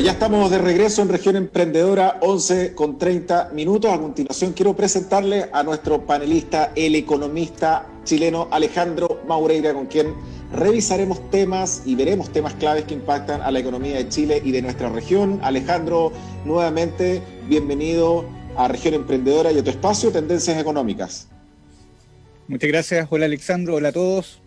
Bueno, ya estamos de regreso en Región Emprendedora, 11:30. A continuación quiero presentarle a nuestro panelista, el economista chileno Alejandro Maureira, con quien revisaremos temas y veremos temas claves que impactan a la economía de Chile y de nuestra región. Alejandro, nuevamente, bienvenido a Región Emprendedora y a tu espacio, Tendencias Económicas. Muchas gracias. Hola Alexandro, hola a todos.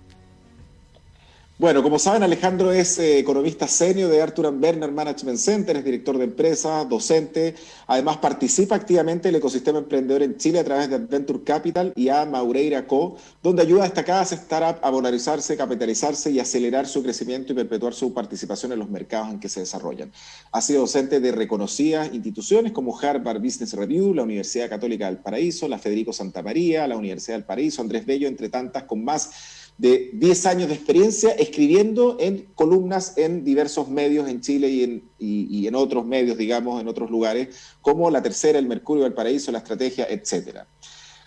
Bueno, como saben, Alejandro es economista senior de Arthur & Berner Management Center, es director de empresas, docente. Además, participa activamente en el ecosistema emprendedor en Chile a través de Adventure Capital y a Maureira Co., donde ayuda a destacadas startups a polarizarse, capitalizarse y acelerar su crecimiento y perpetuar su participación en los mercados en que se desarrollan. Ha sido docente de reconocidas instituciones como Harvard Business Review, la Universidad Católica del Paraíso, la Federico Santa María, la Universidad del Paraíso, Andrés Bello, entre tantas, con más de 10 años de experiencia escribiendo en columnas en diversos medios en Chile y en otros medios, digamos, en otros lugares, como La Tercera, El Mercurio, El Paraíso, La Estrategia, etc.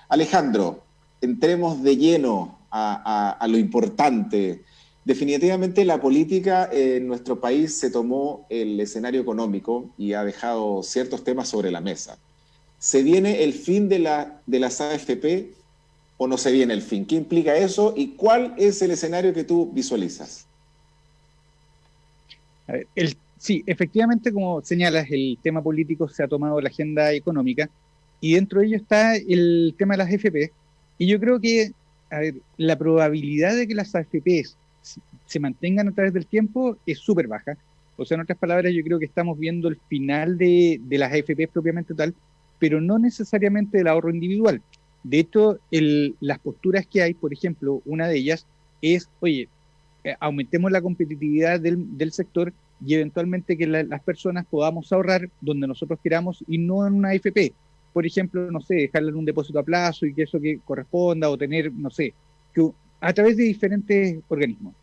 Alejandro, entremos de lleno a lo importante. Definitivamente la política en nuestro país se tomó el escenario económico y ha dejado ciertos temas sobre la mesa. ¿Se viene el fin de las AFP o no se viene el fin? ¿Qué implica eso y cuál es el escenario que tú visualizas? A ver, sí, efectivamente, como señalas, el tema político se ha tomado la agenda económica y dentro de ello está el tema de las AFP. Y yo creo que, a ver, la probabilidad de que las AFP se mantengan a través del tiempo es súper baja. O sea, en otras palabras, yo creo que estamos viendo el final de las AFP propiamente tal, pero no necesariamente del ahorro individual. De hecho, las posturas que hay, por ejemplo, una de ellas es, oye, aumentemos la competitividad del sector y eventualmente que las personas podamos ahorrar donde nosotros queramos y no en una AFP. Por ejemplo, no sé, dejarla en un depósito a plazo y que eso que corresponda o tener, no sé, a través de diferentes organismos.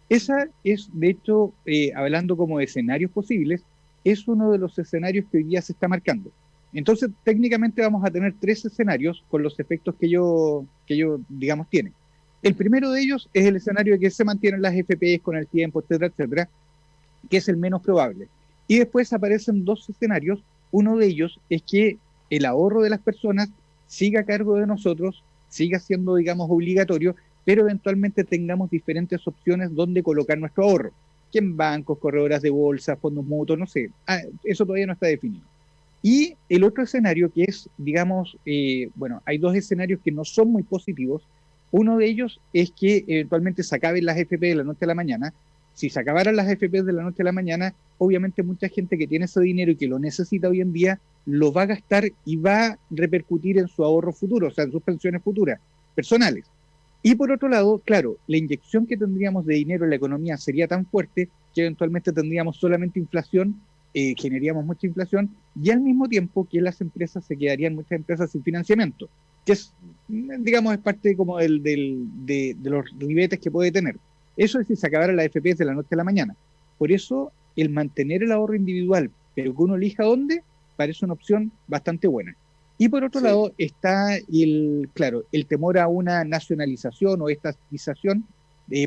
Esa es, de hecho, hablando como de escenarios posibles, es uno de los escenarios que hoy día se está marcando. Entonces, técnicamente vamos a tener 3 escenarios con los efectos que ellos, digamos, tienen. El primero de ellos es el escenario de que se mantienen las FPs con el tiempo, etcétera, etcétera, que es el menos probable. Y después aparecen 2 escenarios. Uno de ellos es que el ahorro de las personas siga a cargo de nosotros, siga siendo, digamos, obligatorio, pero eventualmente tengamos diferentes opciones donde colocar nuestro ahorro, que en bancos, corredoras de bolsa, fondos mutuos, no sé. Eso todavía no está definido. Y el otro escenario que es, digamos, bueno, hay 2 escenarios que no son muy positivos. Uno de ellos es que eventualmente se acaben las FP de la noche a la mañana. Si se acabaran las FP de la noche a la mañana, obviamente mucha gente que tiene ese dinero y que lo necesita hoy en día, lo va a gastar y va a repercutir en su ahorro futuro, o sea, en sus pensiones futuras, personales. Y por otro lado, claro, la inyección que tendríamos de dinero en la economía sería tan fuerte que eventualmente tendríamos solamente inflación, generaríamos mucha inflación y al mismo tiempo que las empresas se quedarían, muchas empresas sin financiamiento, que es, digamos, es parte como de los ribetes que puede tener. Eso es si se acabara la AFP de la noche a la mañana. Por eso, el mantener el ahorro individual, pero que uno elija dónde, parece una opción bastante buena. Y por otro lado está claro, el temor a una nacionalización o estatización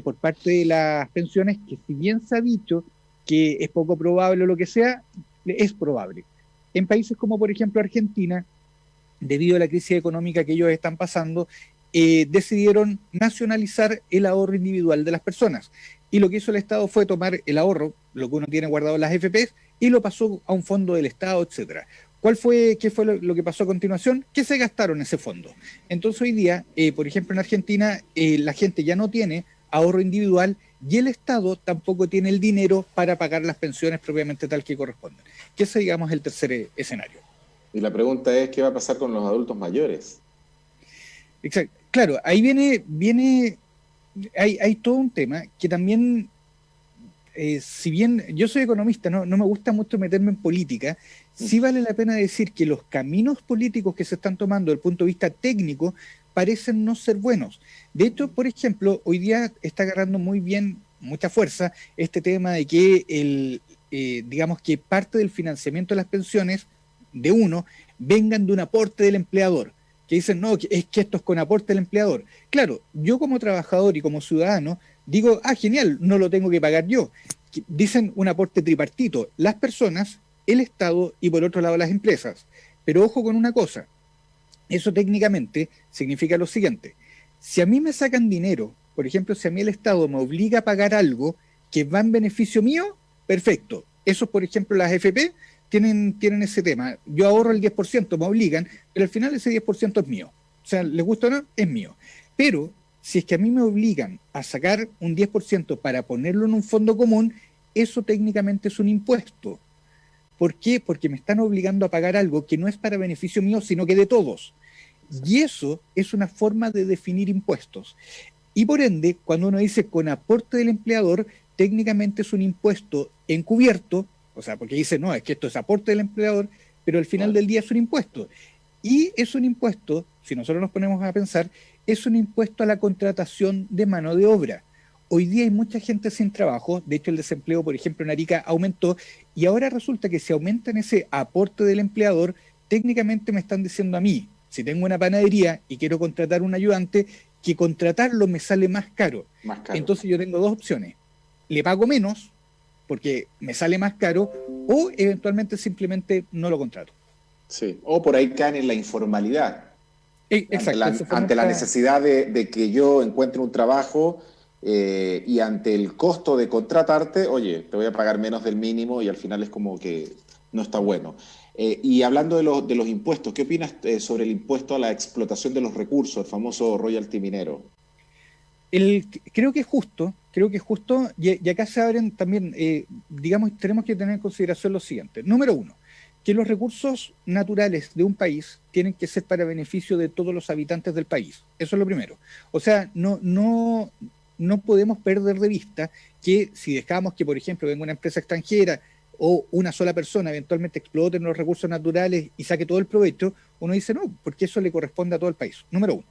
por parte de las pensiones, que si bien se ha dicho que es poco probable o lo que sea, es probable. En países como, por ejemplo, Argentina, debido a la crisis económica que ellos están pasando, decidieron nacionalizar el ahorro individual de las personas. Y lo que hizo el Estado fue tomar el ahorro, lo que uno tiene guardado en las FPs, y lo pasó a un fondo del Estado, etcétera. ¿Qué fue lo que pasó a continuación? Que se gastaron ese fondo. Entonces hoy día, por ejemplo, en Argentina, la gente ya no tiene ahorro individual y el Estado tampoco tiene el dinero para pagar las pensiones propiamente tal que corresponden. Que ese, digamos, es el tercer escenario. Y la pregunta es, ¿qué va a pasar con los adultos mayores? Exacto. Claro, ahí hay todo un tema que también, si bien yo soy economista, no me gusta mucho meterme en política, sí vale la pena decir que los caminos políticos que se están tomando desde el punto de vista técnico parecen no ser buenos. De hecho, por ejemplo, hoy día está agarrando mucha fuerza este tema de que digamos que parte del financiamiento de las pensiones de uno vengan de un aporte del empleador, que dicen, no, es que esto es con aporte del empleador. Claro, yo como trabajador y como ciudadano digo, genial, no lo tengo que pagar yo. dicen un aporte tripartito, las personas, el Estado y por otro lado las empresas. Pero ojo con una cosa, eso técnicamente significa lo siguiente: si a mí me sacan dinero, por ejemplo, si a mí el Estado me obliga a pagar algo que va en beneficio mío, perfecto. Eso, por ejemplo, las FP tienen ese tema. Yo ahorro el 10%, me obligan, pero al final ese 10% es mío. O sea, les gusta o no, es mío. Pero si es que a mí me obligan a sacar un 10% para ponerlo en un fondo común, eso técnicamente es un impuesto. ¿Por qué? Porque me están obligando a pagar algo que no es para beneficio mío, sino que de todos. Y eso es una forma de definir impuestos. Y por ende, cuando uno dice con aporte del empleador, técnicamente es un impuesto encubierto, o sea, porque dice, no, es que esto es aporte del empleador, pero al final del día es un impuesto. Y es un impuesto, si nosotros nos ponemos a pensar, es un impuesto a la contratación de mano de obra. Hoy día hay mucha gente sin trabajo, de hecho el desempleo, por ejemplo, en Arica aumentó, y ahora resulta que si aumentan ese aporte del empleador, técnicamente me están diciendo a mí, si tengo una panadería y quiero contratar un ayudante, que contratarlo me sale más caro. Más caro. Entonces yo tengo dos opciones: le pago menos porque me sale más caro, o eventualmente simplemente no lo contrato. Sí, o por ahí caen en la informalidad. Exacto. Ante la necesidad de que yo encuentre un trabajo y ante el costo de contratarte, oye, te voy a pagar menos del mínimo y al final es como que no está bueno. Y hablando de los impuestos, ¿qué opinas sobre el impuesto a la explotación de los recursos, el famoso royalty minero? Creo que es justo, y acá se abren también, digamos, tenemos que tener en consideración lo siguiente. Número uno, que los recursos naturales de un país tienen que ser para beneficio de todos los habitantes del país. Eso es lo primero. O sea, no podemos perder de vista que si dejamos que, por ejemplo, venga una empresa extranjera o una sola persona eventualmente explote los recursos naturales y saque todo el provecho, uno dice no, porque eso le corresponde a todo el país. Número uno.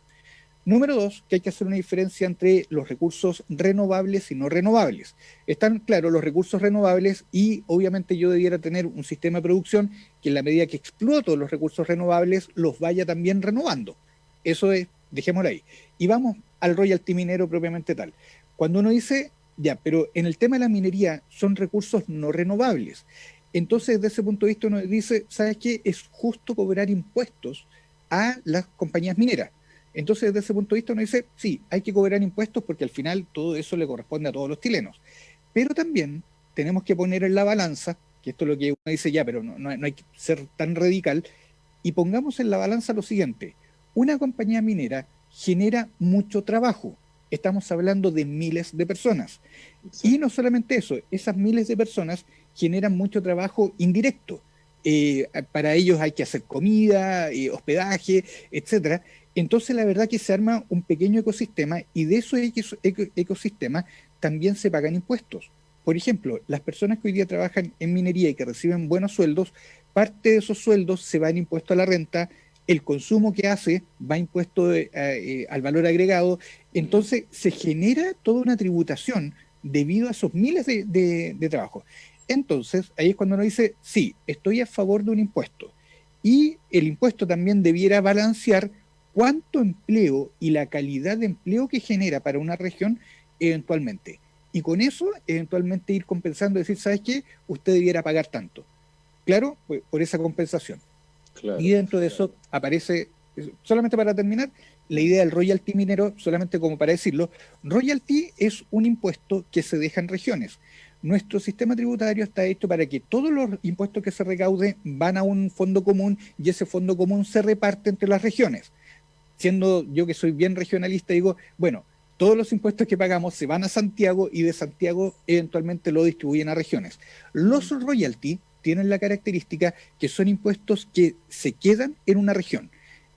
Número dos, que hay que hacer una diferencia entre los recursos renovables y no renovables. Están, claro, los recursos renovables y obviamente yo debiera tener un sistema de producción que en la medida que exploto los recursos renovables los vaya también renovando. Eso es, dejémoslo ahí. Y vamos al royalty minero propiamente tal. Cuando uno dice, ya, pero en el tema de la minería son recursos no renovables. Entonces, desde ese punto de vista uno dice, ¿sabes qué? Es justo cobrar impuestos a las compañías mineras. Entonces, desde ese punto de vista uno dice, sí, hay que cobrar impuestos porque al final todo eso le corresponde a todos los chilenos. Pero también tenemos que poner en la balanza, que esto es lo que uno dice ya, pero no hay que ser tan radical, y pongamos en la balanza lo siguiente: una compañía minera genera mucho trabajo. Estamos hablando de miles de personas. Sí. Y no solamente eso, esas miles de personas generan mucho trabajo indirecto. Para ellos hay que hacer comida, hospedaje, etcétera. Entonces la verdad que se arma un pequeño ecosistema y de esos ecosistemas también se pagan impuestos. Por ejemplo, las personas que hoy día trabajan en minería y que reciben buenos sueldos, parte de esos sueldos se va en impuesto a la renta, el consumo que hace va impuesto al valor agregado, entonces se genera toda una tributación debido a esos miles de trabajos. Entonces, ahí es cuando uno dice, sí, estoy a favor de un impuesto. Y el impuesto también debiera balancear cuánto empleo y la calidad de empleo que genera para una región eventualmente. Y con eso, eventualmente ir compensando, decir, ¿sabes qué? Usted debiera pagar tanto. Claro, pues, por esa compensación. Claro. Y dentro de eso aparece, solamente para terminar, la idea del royalty minero, solamente como para decirlo, royalty es un impuesto que se deja en regiones. Nuestro sistema tributario está hecho para que todos los impuestos que se recauden van a un fondo común y ese fondo común se reparte entre las regiones. Siendo yo que soy bien regionalista, digo, bueno, todos los impuestos que pagamos se van a Santiago y de Santiago eventualmente lo distribuyen a regiones. Los royalty tienen la característica que son impuestos que se quedan en una región.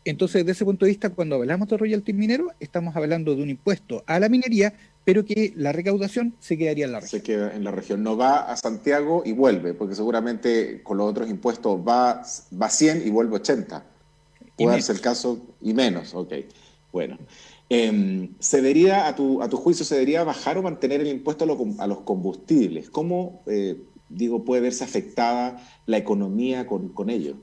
Entonces, desde ese punto de vista, cuando hablamos de royalty minero, estamos hablando de un impuesto a la minería, pero que la recaudación se quedaría en la región. Se queda en la región, no va a Santiago y vuelve, porque seguramente con los otros impuestos va 100 y vuelve 80. Puede darse el caso, y menos, ok. Bueno. ¿Se debería, a tu juicio, se debería bajar o mantener el impuesto a los combustibles? ¿Cómo, puede verse afectada la economía con ello?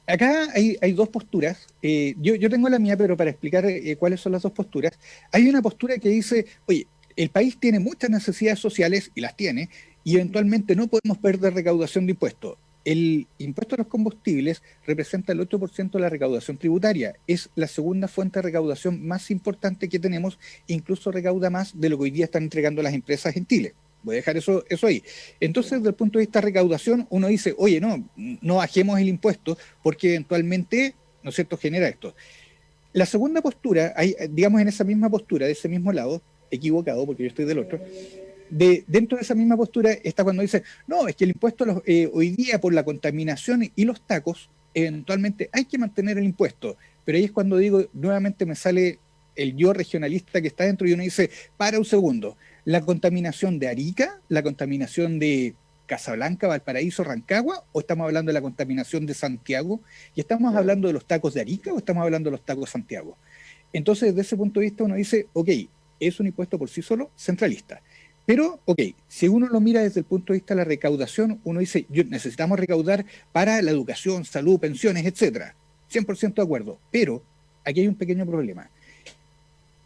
Acá hay dos posturas. Yo tengo la mía, pero para explicar cuáles son las dos posturas, hay una postura que dice, oye, el país tiene muchas necesidades sociales, y las tiene, y eventualmente no podemos perder recaudación de impuestos. El impuesto a los combustibles representa el 8% de la recaudación tributaria. Es la segunda fuente de recaudación más importante que tenemos, incluso recauda más de lo que hoy día están entregando las empresas en Chile. Voy a dejar eso ahí. Entonces, desde el punto de vista de recaudación, uno dice, oye, no bajemos el impuesto porque eventualmente, ¿no es cierto?, genera esto. La segunda postura, digamos en esa misma postura, de ese mismo lado, equivocado porque yo estoy del otro, dentro de esa misma postura está cuando dice, no, es que el impuesto hoy día por la contaminación y los tacos, eventualmente hay que mantener el impuesto. Pero ahí es cuando digo, nuevamente me sale el yo regionalista que está dentro y uno dice, para un segundo, la contaminación de Arica, la contaminación de Casablanca, Valparaíso, Rancagua, o estamos hablando de la contaminación de Santiago, y estamos hablando de los tacos de Arica o estamos hablando de los tacos de Santiago. Entonces, desde ese punto de vista uno dice, ok, es un impuesto por sí solo centralista. Pero, ok, si uno lo mira desde el punto de vista de la recaudación, uno dice, necesitamos recaudar para la educación, salud, pensiones, etcétera. 100% de acuerdo. Pero aquí hay un pequeño problema.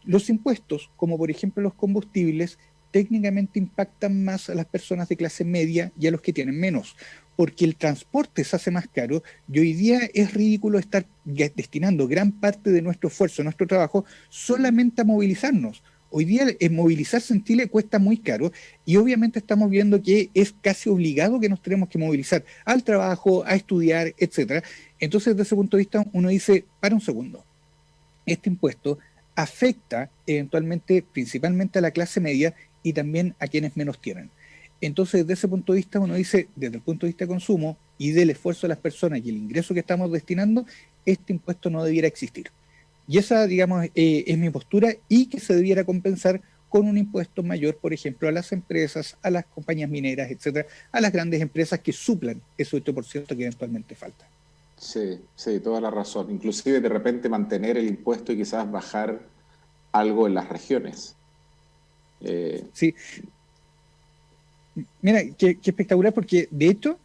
Los impuestos, como por ejemplo los combustibles, técnicamente impactan más a las personas de clase media y a los que tienen menos, porque el transporte se hace más caro y hoy día es ridículo estar destinando gran parte de nuestro esfuerzo, nuestro trabajo, solamente a movilizarnos. Hoy día movilizarse en Chile cuesta muy caro y obviamente estamos viendo que es casi obligado que nos tenemos que movilizar al trabajo, a estudiar, etcétera. Entonces, desde ese punto de vista, uno dice, para un segundo, este impuesto afecta eventualmente, principalmente a la clase media y también a quienes menos tienen. Entonces, desde ese punto de vista, uno dice, desde el punto de vista de consumo y del esfuerzo de las personas y el ingreso que estamos destinando, este impuesto no debiera existir. Y esa, digamos, es mi postura y que se debiera compensar con un impuesto mayor, por ejemplo, a las empresas, a las compañías mineras, etcétera, a las grandes empresas que suplan ese 8% que eventualmente falta. Sí, sí, toda la razón. Inclusive de repente mantener el impuesto y quizás bajar algo en las regiones. Sí, mira, qué espectacular, porque de hecho,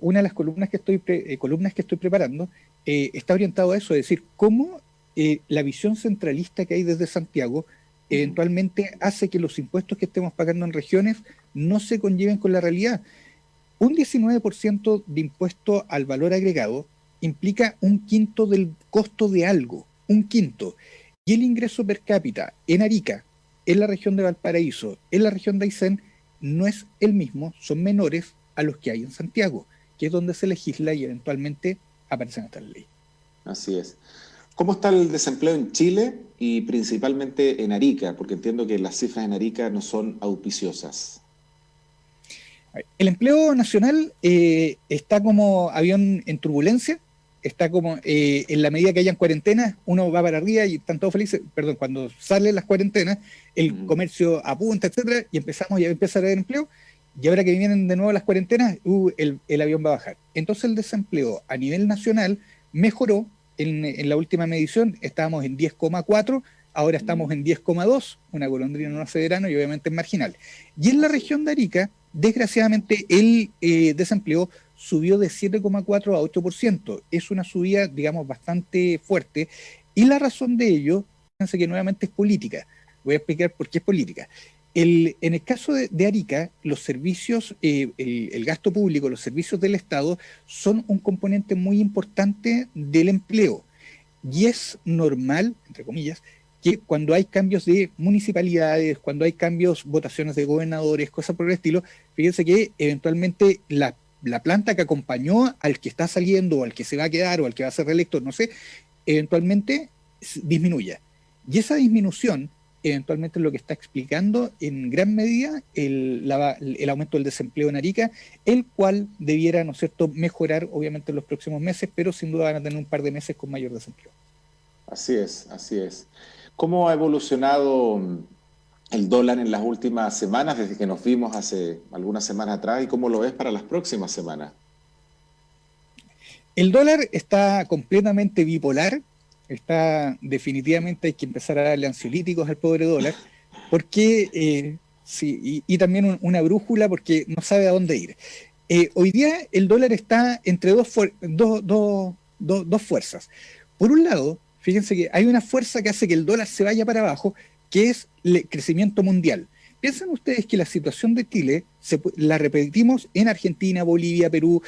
una de las columnas que estoy preparando está orientado a eso, es decir, cómo la visión centralista que hay desde Santiago eventualmente hace que los impuestos que estemos pagando en regiones no se conlleven con la realidad. Un 19% de impuesto al valor agregado implica un quinto del costo de algo, un quinto. Y el ingreso per cápita en Arica, en la región de Valparaíso, en la región de Aysén, no es el mismo, son menores a los que hay en Santiago, que es donde se legisla y eventualmente aparecen estas leyes. Así es. ¿Cómo está el desempleo en Chile y principalmente en Arica? Porque entiendo que las cifras en Arica no son auspiciosas. El empleo nacional está como avión en turbulencia, está como en la medida que hayan cuarentenas, uno va para arriba y están todos felices, perdón, cuando salen las cuarentenas, el comercio apunta, etcétera, y ya empieza a haber empleo, y ahora que vienen de nuevo las cuarentenas, el avión va a bajar. Entonces el desempleo a nivel nacional mejoró, en la última medición estábamos en 10,4, ahora estamos en 10,2, una golondrina no hace verano y obviamente es marginal. Y en la región de Arica, desgraciadamente, el desempleo subió de 7,4 a 8%. Es una subida, digamos, bastante fuerte. Y la razón de ello, fíjense que nuevamente es política. Voy a explicar por qué es política. En el caso de Arica, los servicios, el gasto público, los servicios del Estado son un componente muy importante del empleo. Y es normal, entre comillas, que cuando hay cambios de municipalidades, cuando hay cambios, votaciones de gobernadores, cosas por el estilo, fíjense que eventualmente la planta que acompañó al que está saliendo, o al que se va a quedar, o al que va a ser reelecto, no sé, eventualmente disminuya. Y esa disminución eventualmente es lo que está explicando en gran medida el aumento del desempleo en Arica, el cual debiera, ¿no es cierto?, mejorar obviamente en los próximos meses, pero sin duda van a tener un par de meses con mayor desempleo. Así es, así es. ¿Cómo ha evolucionado el dólar en las últimas semanas, desde que nos vimos hace algunas semanas atrás, y cómo lo ves para las próximas semanas? El dólar está completamente bipolar, definitivamente hay que empezar a darle ansiolíticos al pobre dólar, porque sí, y también una brújula porque no sabe a dónde ir. Hoy día el dólar está entre dos fuerzas. Por un lado, fíjense que hay una fuerza que hace que el dólar se vaya para abajo, que es el crecimiento mundial. ¿Piensan ustedes que la situación de Chile la repetimos en Argentina, Bolivia, Perú,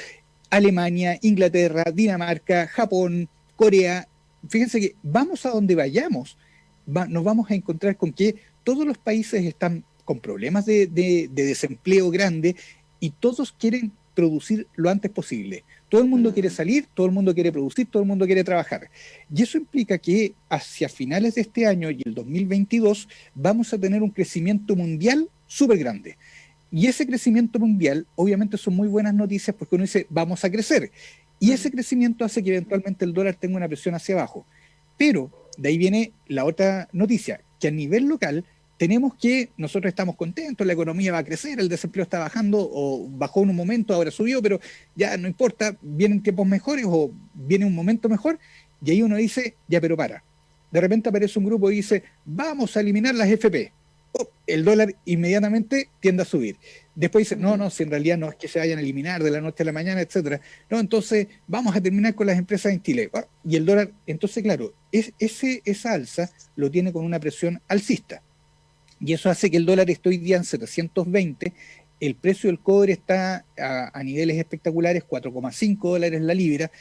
Alemania, Inglaterra, Dinamarca, Japón, Corea? Fíjense que vamos a donde vayamos, nos vamos a encontrar con que todos los países están con problemas de desempleo grande y todos quieren producir lo antes posible. Todo el mundo quiere salir, todo el mundo quiere producir, todo el mundo quiere trabajar. Y eso implica que hacia finales de este año y el 2022 vamos a tener un crecimiento mundial súper grande. Y ese crecimiento mundial, obviamente, son muy buenas noticias porque uno dice, vamos a crecer. Y ese crecimiento hace que eventualmente el dólar tenga una presión hacia abajo. Pero de ahí viene la otra noticia, que a nivel local tenemos que, nosotros estamos contentos, la economía va a crecer, el desempleo está bajando, o bajó en un momento, ahora subió, pero ya no importa, vienen tiempos mejores o viene un momento mejor, y ahí uno dice, ya pero para. De repente aparece un grupo y dice, vamos a eliminar las FP. El dólar inmediatamente tiende a subir. Después dice, no, si en realidad no es que se vayan a eliminar de la noche a la mañana, etcétera. No, entonces vamos a terminar con las empresas en Chile. Y el dólar, entonces claro, esa alza lo tiene con una presión alcista. Y eso hace que el dólar esté hoy día en 720, el precio del cobre está a niveles espectaculares, $4,5 la libra.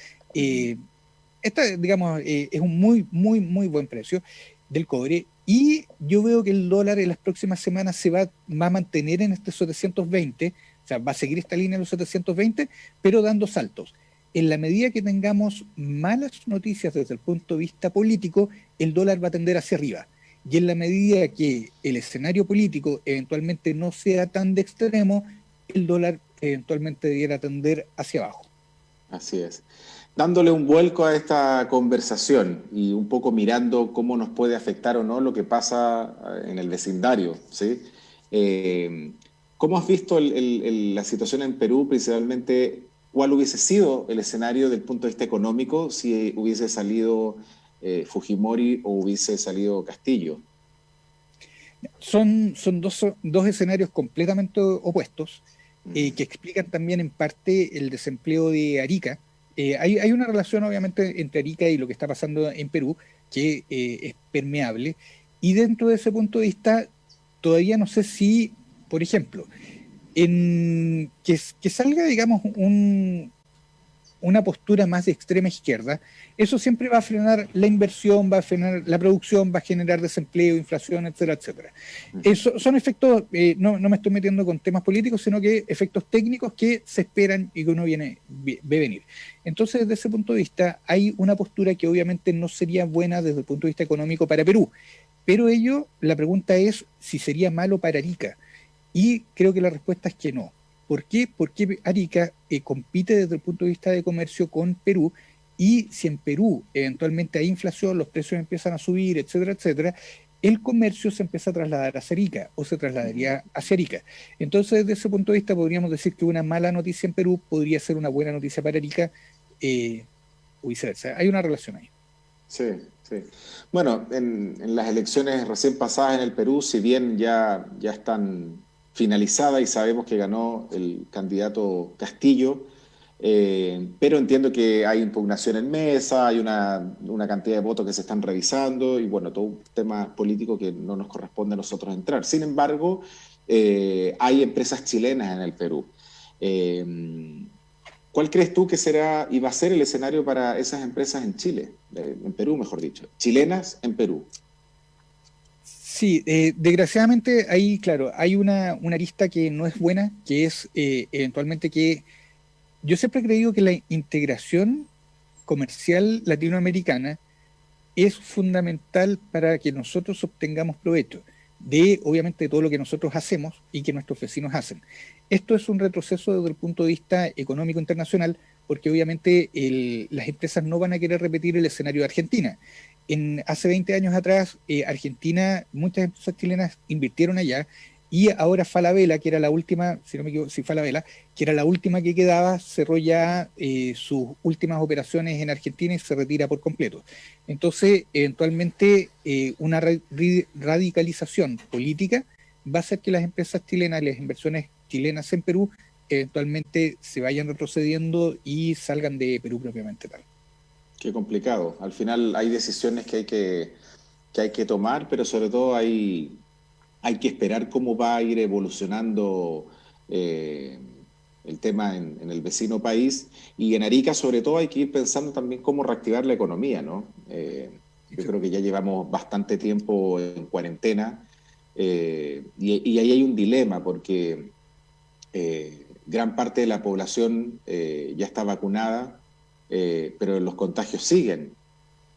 Digamos, es un muy, muy, muy buen precio del cobre. Y yo veo que el dólar en las próximas semanas se va a mantener en este 720, o sea, va a seguir esta línea de los 720, pero dando saltos. En la medida que tengamos malas noticias desde el punto de vista político, el dólar va a tender hacia arriba. Y en la medida que el escenario político eventualmente no sea tan de extremo, el dólar eventualmente debiera tender hacia abajo. Así es. Dándole un vuelco a esta conversación y un poco mirando cómo nos puede afectar o no lo que pasa en el vecindario, ¿sí? ¿Cómo has visto la situación en Perú, principalmente? ¿Cuál hubiese sido el escenario del punto de vista económico si hubiese salido Fujimori o hubiese salido Castillo? Son dos escenarios completamente opuestos que explican también en parte el desempleo de Arica. Hay una relación obviamente entre Arica y lo que está pasando en Perú que es permeable, y dentro de ese punto de vista todavía no sé si, por ejemplo, que salga, digamos, una postura más de extrema izquierda, eso siempre va a frenar la inversión, va a frenar la producción, va a generar desempleo, inflación, etcétera, etcétera. Eso son efectos, no me estoy metiendo con temas políticos, sino que efectos técnicos que se esperan y que uno ve venir. Entonces, desde ese punto de vista, hay una postura que obviamente no sería buena desde el punto de vista económico para Perú, pero la pregunta es si sería malo para Arica, y creo que la respuesta es que no. ¿Por qué? Porque Arica compite desde el punto de vista de comercio con Perú, y si en Perú eventualmente hay inflación, los precios empiezan a subir, etcétera, etcétera, el comercio se empieza a trasladar hacia Arica o se trasladaría hacia Arica. Entonces, desde ese punto de vista, podríamos decir que una mala noticia en Perú podría ser una buena noticia para Arica o viceversa. Hay una relación ahí. Sí, sí. Bueno, en las elecciones recién pasadas en el Perú, si bien ya están finalizada y sabemos que ganó el candidato Castillo, pero entiendo que hay impugnación en mesa, hay una cantidad de votos que se están revisando y bueno, todo un tema político que no nos corresponde a nosotros entrar. Sin embargo, hay empresas chilenas en el Perú. ¿Cuál crees tú que será y va a ser el escenario para esas empresas en Chile, en Perú, mejor dicho, chilenas en Perú? Sí, desgraciadamente ahí, claro, hay una arista que no es buena, que es eventualmente que yo siempre he creído que la integración comercial latinoamericana es fundamental para que nosotros obtengamos provecho de, obviamente, todo lo que nosotros hacemos y que nuestros vecinos hacen. Esto es un retroceso desde el punto de vista económico internacional, porque obviamente las empresas no van a querer repetir el escenario de Argentina. Hace 20 años atrás, Argentina, muchas empresas chilenas invirtieron allá, y ahora Falabella, que era la última, si no me equivoco, sí, Falabella, que era la última que quedaba, cerró ya sus últimas operaciones en Argentina y se retira por completo. Entonces, eventualmente, una radicalización política va a hacer que las empresas chilenas, las inversiones chilenas en Perú, eventualmente se vayan retrocediendo y salgan de Perú propiamente tal. Qué complicado. Al final hay decisiones que hay que que hay que tomar, pero sobre todo hay que esperar cómo va a ir evolucionando eh, el tema en el vecino país. Y en Arica, sobre todo, hay que ir pensando también cómo reactivar la economía, ¿no? Yo creo que ya llevamos bastante tiempo en cuarentena y ahí hay un dilema porque gran parte de la población ya está vacunada, pero los contagios siguen.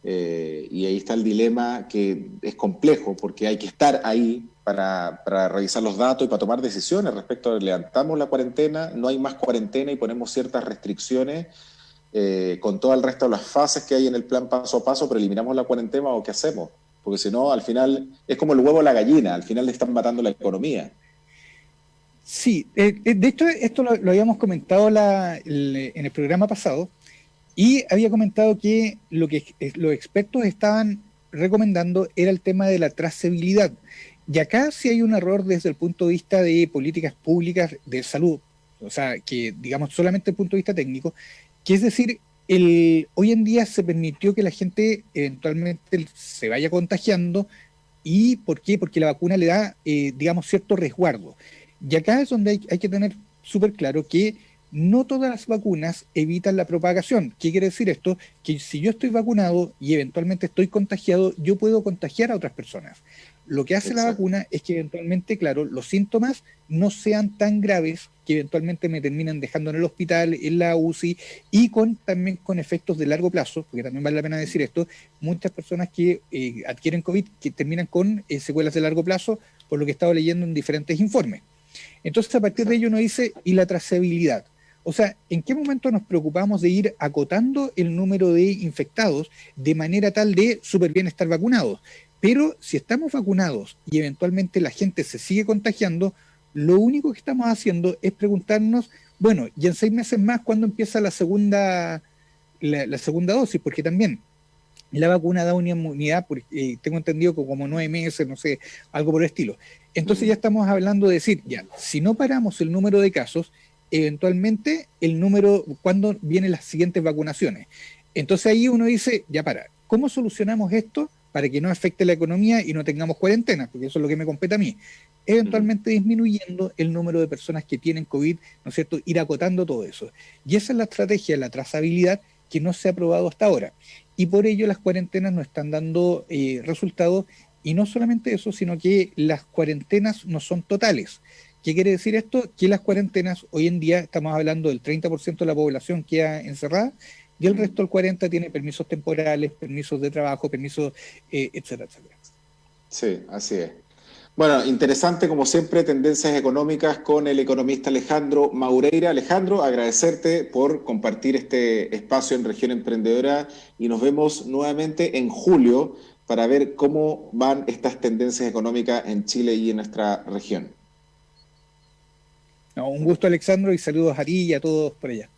Y ahí está el dilema que es complejo porque hay que estar ahí para revisar los datos y para tomar decisiones respecto a levantamos la cuarentena, no hay más cuarentena y ponemos ciertas restricciones con todo el resto de las fases que hay en el plan paso a paso, pero eliminamos la cuarentena o qué hacemos, porque si no, al final es como el huevo o la gallina, al final le están matando la economía. Sí, de hecho esto lo habíamos comentado en el programa pasado y había comentado que lo que los expertos estaban recomendando era el tema de la trazabilidad. Y acá sí hay un error desde el punto de vista de políticas públicas de salud, o sea, que digamos solamente desde el punto de vista técnico, que es decir, hoy en día se permitió que la gente eventualmente se vaya contagiando. ¿Y por qué? Porque la vacuna le da, digamos, cierto resguardo. Y acá es donde hay que tener súper claro que no todas las vacunas evitan la propagación. ¿Qué quiere decir esto? Que si yo estoy vacunado y eventualmente estoy contagiado, yo puedo contagiar a otras personas. Lo que hace la Exacto. vacuna es que eventualmente, claro, los síntomas no sean tan graves que eventualmente me terminan dejando en el hospital, en la UCI, y también con efectos de largo plazo, porque también vale la pena decir esto, muchas personas que adquieren COVID que terminan con secuelas de largo plazo, por lo que he estado leyendo en diferentes informes. Entonces, a partir de ello Exacto. uno dice, ¿y la trazabilidad? O sea, ¿en qué momento nos preocupamos de ir acotando el número de infectados de manera tal de súper bien estar vacunados? Pero si estamos vacunados y eventualmente la gente se sigue contagiando, lo único que estamos haciendo es preguntarnos, bueno, y en 6 meses más, ¿cuándo empieza la segunda dosis? Porque también la vacuna da una inmunidad, tengo entendido que como 9 meses, no sé, algo por el estilo. Entonces ya Mm. estamos hablando de decir, ya, si no paramos el número de casos, eventualmente el número, ¿cuándo vienen las siguientes vacunaciones? Entonces ahí uno dice, ya para, ¿cómo solucionamos esto para que no afecte la economía y no tengamos cuarentena? Porque eso es lo que me compete a mí. Ujú. Eventualmente disminuyendo el número de personas que tienen COVID, ¿no es cierto? Ir acotando todo eso. Y esa es la estrategia, la trazabilidad que no se ha probado hasta ahora. Y por ello las cuarentenas no están dando resultados, y no solamente eso, sino que las cuarentenas no son totales. ¿Qué quiere decir esto? Que las cuarentenas, hoy en día estamos hablando del 30% de la población queda encerrada y el Mm. resto del 40% tiene permisos temporales, permisos de trabajo, permisos, etcétera, etcétera. Sí, así es. Bueno, interesante como siempre, tendencias económicas con el economista Alejandro Maureira. Alejandro, agradecerte por compartir este espacio en Región Emprendedora y nos vemos nuevamente en julio para ver cómo van estas tendencias económicas en Chile y en nuestra región. No, un gusto, Alexandro, y saludos a ti y a todos por allá.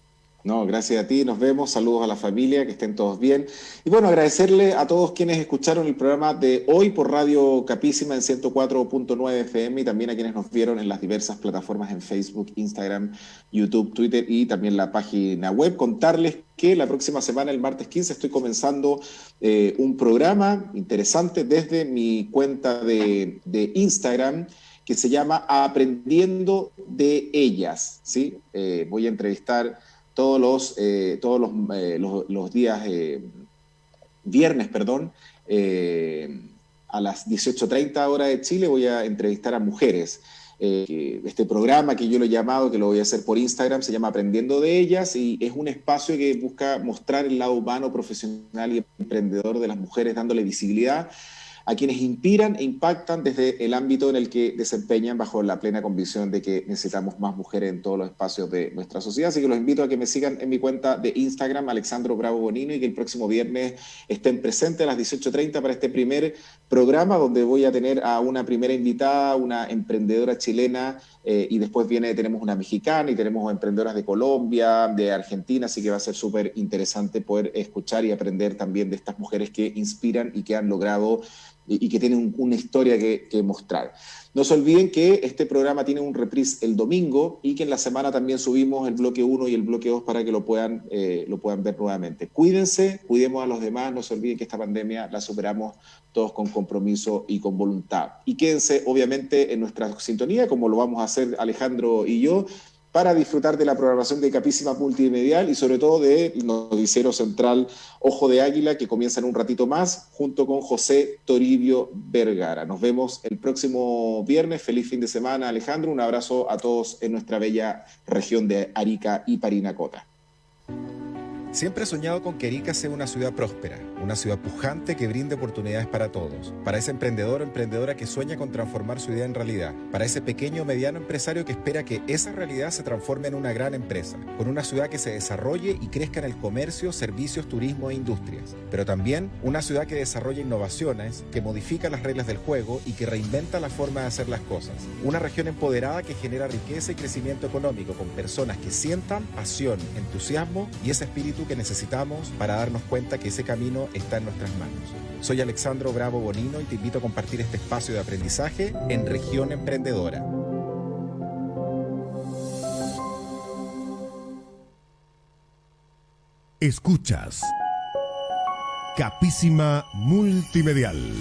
No, gracias a ti, nos vemos, saludos a la familia, que estén todos bien. Y bueno, agradecerle a todos quienes escucharon el programa de hoy por Radio Capísima en 104.9 FM y también a quienes nos vieron en las diversas plataformas en Facebook, Instagram, YouTube, Twitter y también la página web. Contarles que la próxima semana, el martes 15, estoy comenzando un programa interesante desde mi cuenta de Instagram que se llama Aprendiendo de Ellas, ¿sí? Voy a entrevistar todos los días, viernes, perdón, a las 18:30 horas de Chile voy a entrevistar a mujeres. Este programa que yo lo he llamado, que lo voy a hacer por Instagram, se llama Aprendiendo de Ellas y es un espacio que busca mostrar el lado humano, profesional y emprendedor de las mujeres, dándole visibilidad a quienes inspiran e impactan desde el ámbito en el que desempeñan bajo la plena convicción de que necesitamos más mujeres en todos los espacios de nuestra sociedad. Así que los invito a que me sigan en mi cuenta de Instagram, Alexandro Bravo Bonino, y que el próximo viernes estén presentes a las 18:30 para este primer programa donde voy a tener a una primera invitada, una emprendedora chilena, y después tenemos una mexicana y tenemos emprendedoras de Colombia, de Argentina, así que va a ser súper interesante poder escuchar y aprender también de estas mujeres que inspiran y que han logrado y que tienen una historia que mostrar. No se olviden que este programa tiene un reprise el domingo y que en la semana también subimos el bloque 1 y el bloque 2 para que lo puedan ver nuevamente. Cuídense, cuidemos a los demás, no se olviden que esta pandemia la superamos todos con compromiso y con voluntad. Y quédense obviamente en nuestra sintonía, como lo vamos a hacer Alejandro y yo, para disfrutar de la programación de Capísima Multimedial y sobre todo del noticiero central Ojo de Águila, que comienza en un ratito más, junto con José Toribio Vergara. Nos vemos el próximo viernes. Feliz fin de semana, Alejandro. Un abrazo a todos en nuestra bella región de Arica y Parinacota. Siempre he soñado con que Arica sea una ciudad próspera, una ciudad pujante que brinde oportunidades para todos, para ese emprendedor o emprendedora que sueña con transformar su idea en realidad, para ese pequeño o mediano empresario que espera que esa realidad se transforme en una gran empresa, con una ciudad que se desarrolle y crezca en el comercio, servicios, turismo e industrias, pero también una ciudad que desarrolla innovaciones, que modifica las reglas del juego y que reinventa la forma de hacer las cosas, una región empoderada que genera riqueza y crecimiento económico con personas que sientan pasión, entusiasmo y ese espíritu que necesitamos para darnos cuenta que ese camino está en nuestras manos. Soy Alexandro Bravo Bonino y te invito a compartir este espacio de aprendizaje en Región Emprendedora. Escuchas Capísima Multimedial.